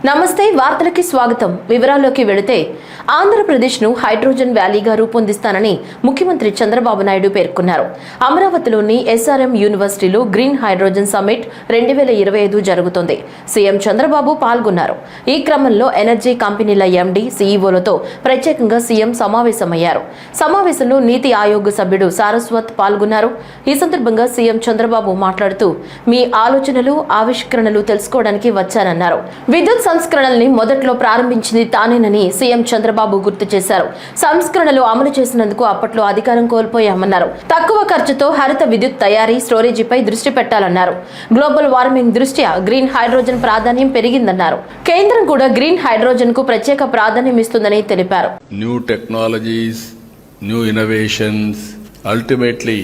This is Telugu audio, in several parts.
నమస్తే వార్తలకి స్వాగతం. వివరాల్లోకి వెళితే ఆంధ్రప్రదేశ్ను హైడ్రోజన్ వ్యాలీగా రూపొందిస్తానని ముఖ్యమంత్రి చంద్రబాబు నాయుడు పేర్కొన్నారు. అమరావతిలోని ఎస్ఆర్ఎం యూనివర్సిటీలో గ్రీన్ హైడ్రోజన్ సమ్మిట్ 2025 జరుగుతోంది. సీఎం చంద్రబాబు పాల్గొన్నారు. ఈ క్రమంలో ఎనర్జీ కంపెనీల ఎండీ, సీఈఓలతో ప్రత్యేకంగా సీఎం సమావేశమయ్యారు. సమావేశంలో నీతి ఆయోగ్ సభ్యుడు సారస్వత్ పాల్గొన్నారు. ఈ సందర్భంగా సీఎం చంద్రబాబు మాట్లాడుతూ మీ ఆలోచనలు, ఆవిష్కరణలు తెలుసుకోవడానికి వచ్చానన్నారు. విద్యుత్ సంస్కరణల్ని మొదట్లో ప్రారంభించింది తానేనని సీఎం చంద్రబాబు గుర్తు చేశారు. సంస్కరణలు అమలు చేసినందుకు అప్పట్లో అధికారం కోల్పోయామన్నారు. తక్కువ ఖర్చుతో హరిత విద్యుత్ తయారీ, స్టోరేజీపై దృష్టి పెట్టాలన్నారు. గ్లోబల్ వార్మింగ్ దృష్ట్యా గ్రీన్ హైడ్రోజన్ ప్రాధాన్యం పెరిగిందన్నారు. కేంద్రం కూడా గ్రీన్ హైడ్రోజన్ కు ప్రత్యేక ప్రాధాన్యం ఇస్తుందని తెలిపారు. New technologies, new innovations, ultimately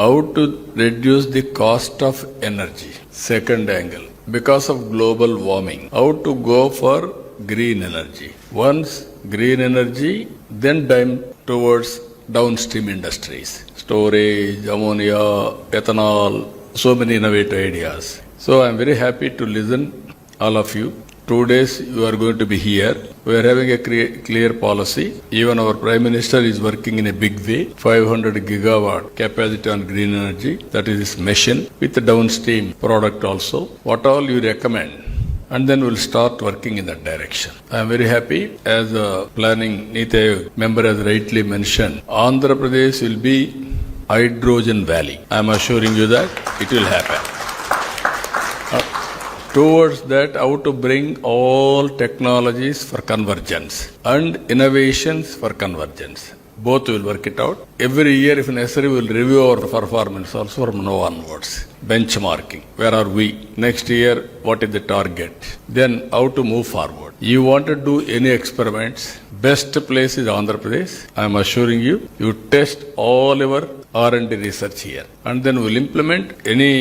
how to reduce the cost of energy. Second angle, because of global warming, how to go for green energy. Once green energy, then time towards downstream industries, storage, ammonia, ethanol, so many innovative ideas. So I am very happy to listen all of you. 2 days you are going to be here. We are having a clear policy. Even our Prime Minister is working in a big way. 500 gigawatt capacity on green energy. That is his mission with the downstream product also. What all you recommend? And then we'll start working in that direction. I am very happy as a planning Niti Aayog member has rightly mentioned. Andhra Pradesh will be hydrogen valley. I am assuring you that it will happen. Towards that, how to bring all technologies for convergence and innovations for convergence. Both will work it out. Every year, if necessary, we will review our performance also from now onwards. Benchmarking. Where are we? Next year, what is the target? Then, how to move forward. You want to do any experiments, best place is Andhra Pradesh. I am assuring you, you test all your R&D research here. And then we'll implement any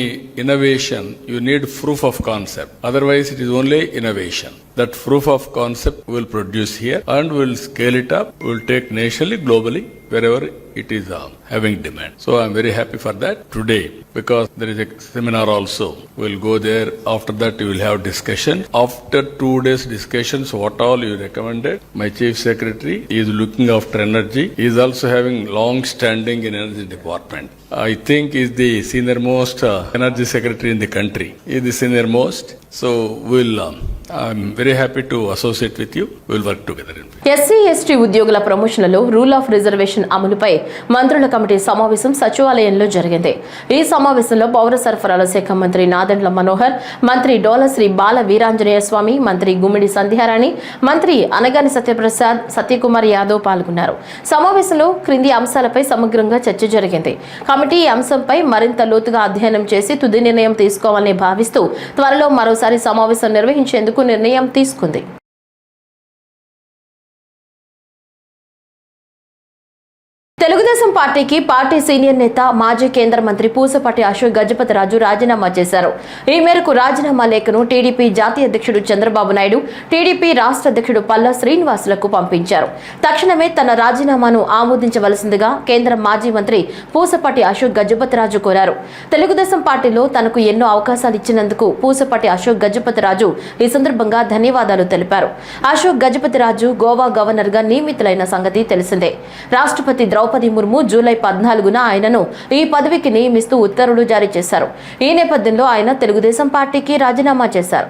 innovation. You need proof of concept. Otherwise, it is only innovation. That proof of concept will produce here and we'll scale it up. We'll take nationally, globally, wherever it is having demand. So I'm very happy for that today because there is a seminar also. We'll go there. After that, you will have discussion. After 2 days discussions, what all you recommended, my chief secretary is looking after energy. He is also having long standing in energy department. I think he is the senior most energy secretary in the country. He is the senior most. So I'm very happy to associate with you. We'll work together. SC, ST ఉద్యోగుల ప్రమోషన్లలో రూల్ ఆఫ్ రిజర్వేషన్ అమలుపై మంత్రుల కమిటీ సమావేశం సచివాలయంలో జరిగింది. ఈ సమావేశంలో పౌర సరఫరాల శాఖ మంత్రి నాదెండ్ల మనోహర్, మంత్రి డోలశ్రీ బాల వీరాంజనేయ స్వామి, మంత్రి గుమ్మిడి సంధ్యారాణి, మంత్రి అనగాని సత్యప్రసాద్, సత్యకుమార్ యాదవ్ పాల్గొన్నారు. సమావేశంలో క్రింది అంశాలపై సమగ్రంగా చర్చ జరిగింది. కమిటీ ఈ అంశంపై మరింత లోతుగా అధ్యయనం చేసి తుది నిర్ణయం తీసుకోవాలని భావిస్తూ త్వరలో మరోసారి సమావేశం నిర్వహించేందుకు నిర్ణయం తీసుకుంది. తెలుగుదేశం పార్టీకి పార్టీ సీనియర్ నేత, మాజీ కేంద్ర మంత్రి పూసపాటి అశోక్ గజపతిరాజు రాజీనామా చేశారు. ఈ మేరకు రాజీనామా లేఖను టీడీపీ జాతీయ అధ్యక్షుడు చంద్రబాబు నాయుడు, టీడీపీ రాష్ట్ర అధ్యక్షుడు పల్లా శ్రీనివాసులకు పంపించారు. తక్షణమే తన రాజీనామాను ఆమోదించవలసిందిగా కేంద్ర మాజీ మంత్రి పూసపాటి అశోక్ గజపతిరాజు కోరారు. తెలుగుదేశం పార్టీలో తనకు ఎన్నో అవకాశాలు ఇచ్చినందుకు పూసపాటి అశోక్ గజపతిరాజు ఈ సందర్భంగా ధన్యవాదాలు తెలిపారు. అశోక్ గజపతిరాజు గోవా గవర్నర్ గా నియమితులైన సంగతి తెలిసిందే. రాష్ట్రపతి ద్రౌపది ముర్ము జూలై 14న ఆయనను ఈ పదవికి నియమిస్తూ ఉత్తర్వులు జారీ చేశారు. ఈ నేపథ్యంలో ఆయన తెలుగుదేశం పార్టీకి రాజీనామా చేశారు.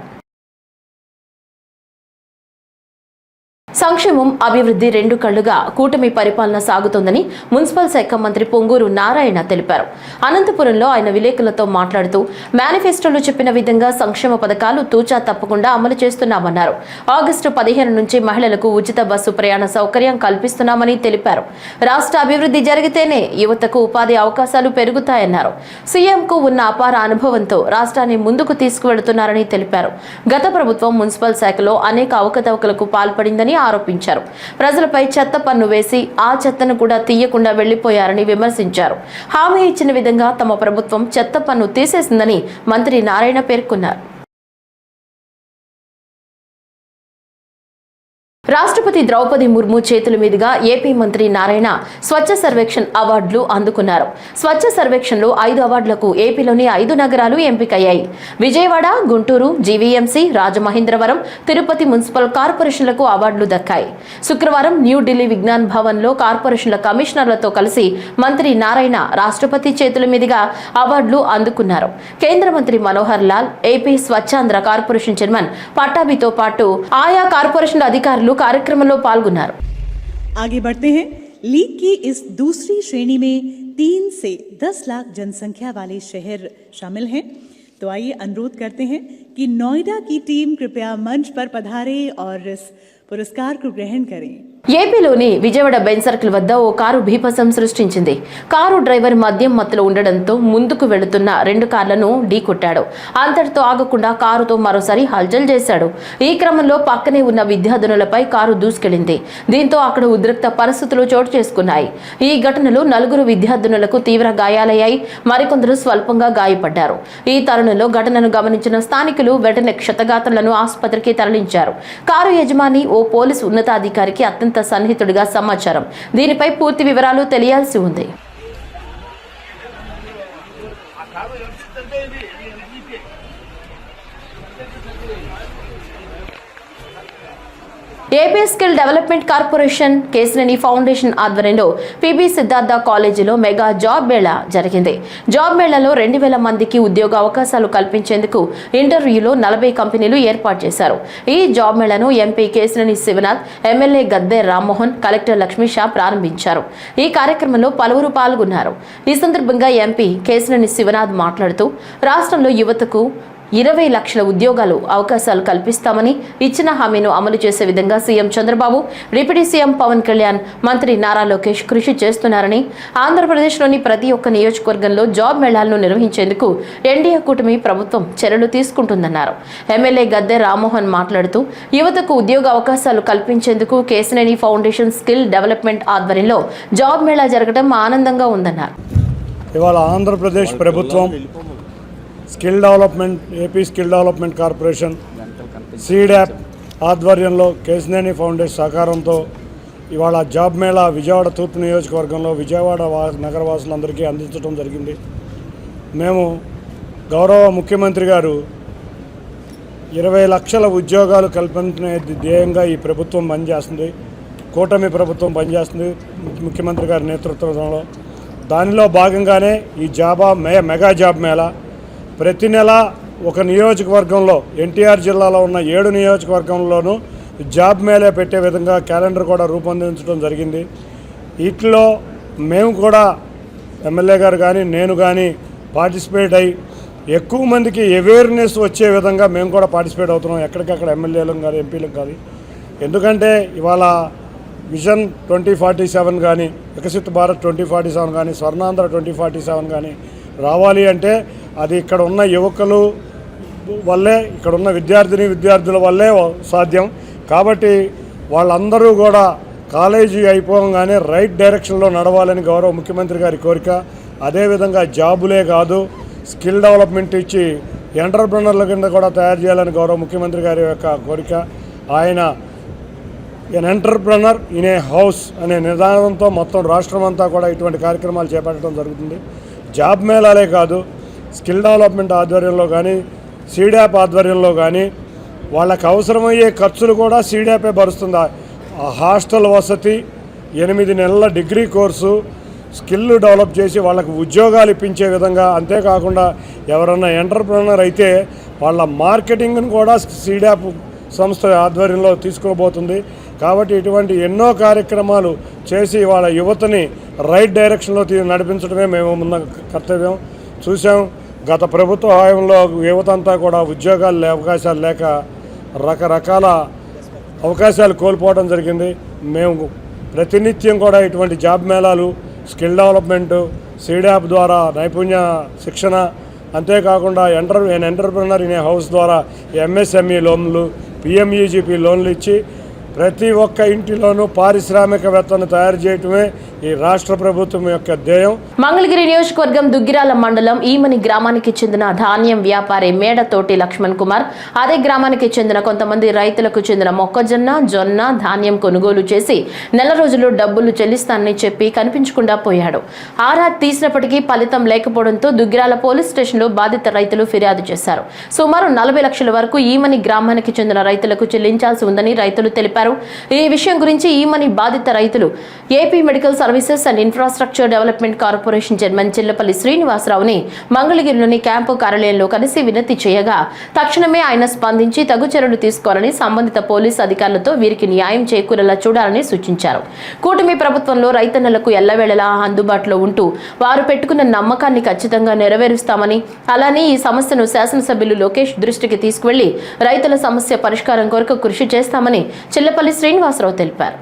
సంక్షేమం, అభివృద్ధి రెండు కళ్లుగా కూటమి పరిపాలన సాగుతోందని మున్సిపల్ శాఖ మంత్రి పొంగూరు నారాయణ తెలిపారు. అనంతపురంలో ఆయన విలేకరులతో మాట్లాడుతూ మేనిఫెస్టోలో చెప్పిన విధంగా సంక్షేమ పథకాలు తూచా తప్పకుండా అమలు చేస్తున్నామన్నారు. ఆగస్టు 15 నుంచి మహిళలకు ఉచిత బస్సు ప్రయాణ సౌకర్యం కల్పిస్తున్నామని తెలిపారు. రాష్ట్ర అభివృద్ధి జరిగితేనే యువతకు ఉపాధి అవకాశాలు పెరుగుతాయన్నారు. సీఎంకు ఉన్న అపార అనుభవంతో రాష్ట్రాన్ని ముందుకు తీసుకువెళుతున్నారని తెలిపారు. గత ప్రభుత్వం మున్సిపల్ శాఖలో అనేక అవకతవకలకు పాల్పడిందని ఆరోపించారు. ప్రజలపై చెత్త పన్ను వేసి ఆ చెత్తను కూడా తీయకుండా వెళ్లిపోయారని విమర్శించారు. హామీ ఇచ్చిన విధంగా తమ ప్రభుత్వం చెత్త పన్ను తీసేసిందని మంత్రి నారాయణ పేర్కొన్నారు. రాష్ట్రపతి ద్రౌపది ముర్ము చేతుల మీదుగా ఏపీ మంత్రి నారాయణ స్వచ్ఛ సర్వేక్షణ్ అవార్డులు అందుకున్నారు. స్వచ్ఛ సర్వేక్షణ్లో 5 అవార్డులకు ఏపీలోని 5 నగరాలు ఎంపికయ్యాయి. విజయవాడ, గుంటూరు, జీవీఎంసీ, రాజమహేంద్రవరం, తిరుపతి మున్సిపల్ కార్పొరేషన్లకు అవార్డులు దక్కాయి. శుక్రవారం న్యూఢిల్లీ విజ్ఞాన్ భవన్లో కార్పొరేషన్ల కమిషనర్లతో కలిసి మంత్రి నారాయణ రాష్ట్రపతి చేతుల మీదుగా అవార్డులు అందుకున్నారు. కేంద్ర మంత్రి Manohar Lal, AP Swachhandhra corporation chairman పట్టాభితో పాటు ఆయా కార్పొరేషన్ల అధికారులు కార్యక్రమంలో పాల్గొన్నారు. आगे बढ़ते हैं. लीग की इस दूसरी श्रेणी में 3 से 10 लाख जनसंख्या वाले शहर शामिल हैं. तो आइए अनुरोध करते हैं कि नोएडा की टीम कृपया मंच पर पधारे और इस पुरस्कार को ग्रहण करें. ఏపీలోని విజయవాడ బెంజ్ సర్కిల్ వద్ద ఓ కారు బీభత్సం సృష్టించింది. కారు డ్రైవర్ మద్యం మత్తులో ఉండడంతో ముందుకు వెళుతున్న 2 కార్లను ఢీకొట్టాడు. అంతటితో ఆగకుండా కారుతో మరోసారి హల్చల్ చేశాడు. ఈ క్రమంలో పక్కనే ఉన్న విద్యార్థినులపై కారు దూసుకెళ్లింది. దీంతో అక్కడ ఉద్రిక్త పరిస్థితులు చోటు చేసుకున్నాయి. ఈ ఘటనలో 4 విద్యార్థినులకు తీవ్ర గాయాలయ్యాయి. మరికొందరు స్వల్పంగా గాయపడ్డారు. ఈ తరుణంలో ఘటనను గమనించిన స్థానికులు వెంటనే క్షతగాత్రులను ఆసుపత్రికి తరలించారు. కారు యజమాని ఓ పోలీసు ఉన్నతాధికారికి అత్యంత సన్నిహితుడిగా సమాచారం. దీనిపై పూర్తి వివరాలు తెలియాల్సి ఉంది. AP skill development corporation Kesineni foundation ఆధ్వర్యంలో పిబి సిద్ధార్థ కాలేజీలో మెగా జాబ్ మేళా జరిగింది. జాబ్ మేళాలో 2000 మందికి ఉద్యోగ అవకాశాలు కల్పించేందుకు ఇంటర్వ్యూలో 40 కంపెనీలు ఏర్పాటు చేశారు. ఈ జాబ్ మేళాను MP Kesineni Sivanath, MLA Gadde Rammohan, collector Lakshmi Shah ప్రారంభించారు. ఈ కార్యక్రమంలో పలువురు పాల్గొన్నారు. ఈ సందర్భంగా ఎంపీ కేశినేని శివనాథ్ మాట్లాడుతూ రాష్ట్రంలో యువతకు 20 లక్షల ఉద్యోగాలు అవకాశాలు కల్పిస్తామని ఇచ్చిన హామీను అమలు చేసే విధంగా CM Chandrababu, deputy CM Pawan Kalyan, మంత్రి నారా లోకేష్ కృషి చేస్తున్నారని, ఆంధ్రప్రదేశ్లోని ప్రతి ఒక్క నియోజకవర్గంలో జాబ్ మేళాలను నిర్వహించేందుకు ఎన్డీఏ కూటమి ప్రభుత్వం చర్యలు తీసుకుంటుందన్నారు. ఎమ్మెల్యే గద్దె రామ్మోహన్ మాట్లాడుతూ యువతకు ఉద్యోగ అవకాశాలు కల్పించేందుకు కేశినేని ఫౌండేషన్ స్కిల్ డెవలప్మెంట్ ఆధ్వర్యంలో జాబ్ మేళా జరగడం ఆనందంగా ఉందన్నారు. ఇవాళ ఆంధ్రప్రదేశ్ ప్రభుత్వం AP skill development corporation SEEDAP ఆధ్వర్యంలో కేశినేని ఫౌండేషన్ సహకారంతో ఇవాళ జాబ్ మేళా విజయవాడ తూర్పు నియోజకవర్గంలో విజయవాడ నగరవాసులందరికీ అందించడం జరిగింది. మేము గౌరవ ముఖ్యమంత్రి గారు 20 లక్షల ఉద్యోగాలు కల్పించే ధ్యేయంగా ఈ ప్రభుత్వం పనిచేస్తుంది. కూటమి ప్రభుత్వం పనిచేస్తుంది ముఖ్యమంత్రి గారి నేతృత్వంలో. దానిలో భాగంగానే ఈ మెగా జాబ్ మేళా ప్రతి నెల ఒక నియోజకవర్గంలో ఎన్టీఆర్ జిల్లాలో ఉన్న 7 నియోజకవర్గంలోనూ జాబ్ మేళా పెట్టే విధంగా క్యాలెండర్ కూడా రూపొందించడం జరిగింది. వీటిలో మేము కూడా ఎమ్మెల్యే గారు కానీ నేను కానీ పార్టిసిపేట్ అయ్యి ఎక్కువ మందికి అవేర్నెస్ వచ్చే విధంగా మేము కూడా పార్టిసిపేట్ అవుతున్నాం. ఎక్కడికక్కడ ఎమ్మెల్యేలకు కానీ ఎంపీలకు కానీ. ఎందుకంటే ఇవాళ విజన్ 2047 కానీ, వికసిత్ భారత్ 2047 కానీ, స్వర్ణాంధ్ర 2047 కానీ రావాలి అంటే అది ఇక్కడ ఉన్న యువకులు వల్లే, ఇక్కడ ఉన్న విద్యార్థుల వల్లే సాధ్యం. కాబట్టి వాళ్ళందరూ కూడా కాలేజీ అయిపోగానే రైట్ డైరెక్షన్లో నడవాలని గౌరవ ముఖ్యమంత్రి గారి కోరిక. అదేవిధంగా జాబులే కాదు, స్కిల్ డెవలప్మెంట్ ఇచ్చి ఎంటర్ప్రెనర్ల కింద కూడా తయారు చేయాలని గౌరవ ముఖ్యమంత్రి గారి యొక్క కోరిక. ఆయన ఎన్ ఎంటర్ప్రెనర్ ఇన్ ఏ హౌస్ అనే నిదానంతో మొత్తం రాష్ట్రం అంతా కూడా ఇటువంటి కార్యక్రమాలు చేపట్టడం జరుగుతుంది. జాబ్ మేళాలే కాదు, స్కిల్ డెవలప్మెంట్ ఆధ్వర్యంలో కానీ, సీడాప్ ఆధ్వర్యంలో కానీ వాళ్ళకి అవసరమయ్యే ఖర్చులు కూడా సీడాపే భరుస్తుంది. హాస్టల్ వసతి, 8 నెలల డిగ్రీ కోర్సు, స్కిల్ డెవలప్ చేసి వాళ్ళకు ఉద్యోగాలు ఇప్పించే విధంగా. అంతేకాకుండా ఎవరన్నా ఎంటర్ప్రెనర్ అయితే వాళ్ళ మార్కెటింగ్ను కూడా సీడాప్ సంస్థ ఆధ్వర్యంలో తీసుకోబోతుంది. కాబట్టి ఇటువంటి ఎన్నో కార్యక్రమాలు చేసి వాళ్ళ యువతని రైట్ డైరెక్షన్లో నడిపించడమే మేము ఉన్న కర్తవ్యం. చూసాం గత ప్రభుత్వ హయాంలో యువత అంతా కూడా ఉద్యోగాలు అవకాశాలు లేక రకరకాల అవకాశాలు కోల్పోవడం జరిగింది. మేము ప్రతినిత్యం కూడా ఇటువంటి జాబ్ మేళాలు, స్కిల్ డెవలప్మెంటు, సీడాప్ ద్వారా నైపుణ్య శిక్షణ, అంతేకాకుండా ఎంటర్ప్రెనర్ ఇన్ ఏ హౌస్ ద్వారా ఎంఎస్ఎంఈ లోన్లు, పిఎంఈజీపీ లోన్లు ఇచ్చి ప్రతి ఒక్క ఇంటిలోనూ పారిశ్రామికవేత్తను తయారు చేయటమే ఈ రాష్ట్ర ప్రభుత్వం యొక్క ధ్యేయం. మంగళగిరి నియోజకవర్గం దుగ్గిరాల మండలం ఈమని గ్రామానికి చెందిన ధాన్యం వ్యాపారి మేడతోటి లక్ష్మణ్ కుమార్ అదే గ్రామానికి చెందిన కొంతమంది రైతులకు చెందిన మొక్కజొన్న, జొన్న ధాన్యం కొనుగోలు చేసి నెల రోజులు డబ్బులు చెల్లిస్తానని చెప్పి కనిపించకుండా పోయాడు. ఆరా తీసినప్పటికీ ఫలితం లేకపోవడంతో దుగ్గిరాల పోలీస్ స్టేషన్లో బాధిత రైతులు ఫిర్యాదు చేశారు. సుమారు 40 లక్షల వరకు ఈమని గ్రామానికి చెందిన రైతులకు చెల్లించాల్సి ఉందని రైతులు తెలిపారు. ఈ విషయం గురించి ఈమని బాధిత రైతులు AP medical services and infrastructure development corporation chairman Chillapalli శ్రీనివాసరావుని మంగళగిరిలోని క్యాంపు కార్యాలయంలో కలిసి వినతి చేయగా తక్షణమే ఆయన స్పందించి తగు చర్యలు తీసుకోవాలని, సంబంధిత పోలీసు అధికారులతో వీరికి న్యాయం చేకూరేలా చూడాలని సూచించారు. కూటమి ప్రభుత్వంలో రైతన్నలకు ఎల్లవేళలా అందుబాటులో ఉంటూ వారు పెట్టుకున్న నమ్మకాన్ని ఖచ్చితంగా నెరవేరుస్తామని, అలానే ఈ సమస్యను శాసనసభ్యులు లోకేష్ దృష్టికి తీసుకువెళ్లి రైతుల సమస్య పరిష్కారం కొరకు కృషి చేస్తామని చిల్లపల్లి శ్రీనివాసరావు తెలిపారు.